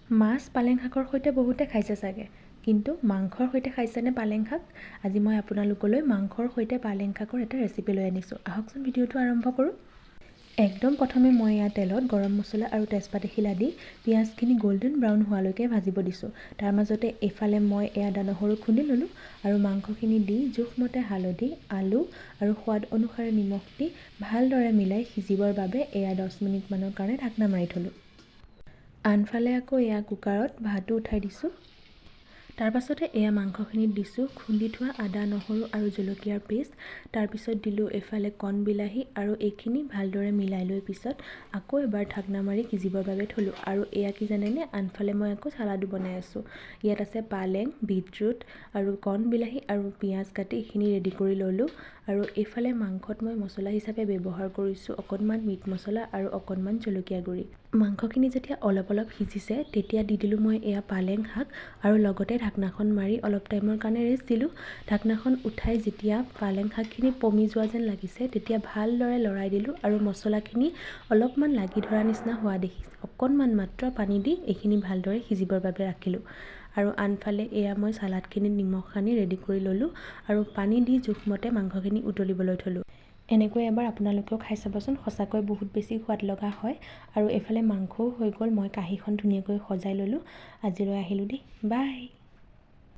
মাছ পালেং শাকৰ সৈতে বহুতে খাইছে চাগে, কিন্তু মাংসৰ সৈতে খাইছেনে পালেং শাক? আজি মই আপোনালোকলৈ মাংসৰ সৈতে পালেং শাকৰ এটা ৰেচিপি লৈ আনিছোঁ। আহকচোন ভিডিঅ'টো আৰম্ভ কৰোঁ। একদম প্ৰথমে মই ইয়াত তেলত গৰম মছলা আৰু তেজপাত এখিলা দি পিঁয়াজখিনি গল্ডেন ব্ৰাউন হোৱালৈকে ভাজিব দিছোঁ। তাৰ মাজতে এইফালে মই আদা নহৰু খুন্দি ল'লোঁ আৰু মাংসখিনি দি জোখমতে হালধি, আলু আৰু সোৱাদ অনুসাৰে নিমখ দি ভালদৰে মিলাই সিজিবৰ বাবে 10 মিনিটমানৰ কাৰণে ঢাকনা মাৰি থ'লোঁ। আনফালে আকৌ কুকাৰত ভাতো উঠাই দিছোঁ। তাৰ পাছতে মাংসখিনিত দিছোঁ খুন্দি থোৱা আদা নহৰু আৰু জলকীয়াৰ পেষ্ট। তাৰপিছত দিলোঁ এইফালে কণ বিলাহী আৰু এইখিনি ভালদৰে মিলাই লৈ পিছত আকৌ এবাৰ ঢাকনা মাৰি সিজিবৰ বাবে থ'লোঁ। আৰু কি জানেনে, আনফালে মই আকৌ চালাডো বনাই আছোঁ। ইয়াত আছে পালেং, বিটৰুট আৰু কণ বিলাহী আৰু পিঁয়াজ কাটি এইখিনি ৰেডি কৰি ল'লোঁ। আৰু এইফালে মাংসত মই মছলা হিচাপে ব্যৱহাৰ কৰিছোঁ অকণমান মিট মছলা আৰু অকণমান জলকীয়া গুড়ি। মাংসখিনি যেতিয়া অলপ সিজিছে তেতিয়া দি দিলোঁ মই পালেং শাক আৰু লগতে ঢাকনাখন মাৰি অলপ টাইমৰ কাৰণে ৰেষ্ট দিলোঁ। ঢাকনাখন উঠাই যেতিয়া পালেং শাকখিনি পমি যোৱা যেন লাগিছে তেতিয়া ভালদৰে লৰাই দিলোঁ আৰু মছলাখিনি অলপমান লাগি ধৰা নিচিনা হোৱা দেখি অকণমান মাত্ৰ পানী দি এইখিনি ভালদৰে সিজিবৰ বাবে ৰাখিলোঁ। আৰু আনফালে মই চালাডখিনিত নিমখ সানি ৰেডি কৰি ল'লোঁ আৰু পানী দি জোখমতে মাংসখিনি উতলিবলৈ থ'লোঁ। এনেকৈ এবাৰ আপোনালোকেও খাই চাবচোন, সঁচাকৈ বহুত বেছি সোৱাদ লগা হয়। আৰু এইফালে মাংসও হৈ গ'ল, মই কাঁহীখন ধুনীয়াকৈ সজাই ল'লোঁ। আজিলৈ আহিলোঁ দেই, বাই।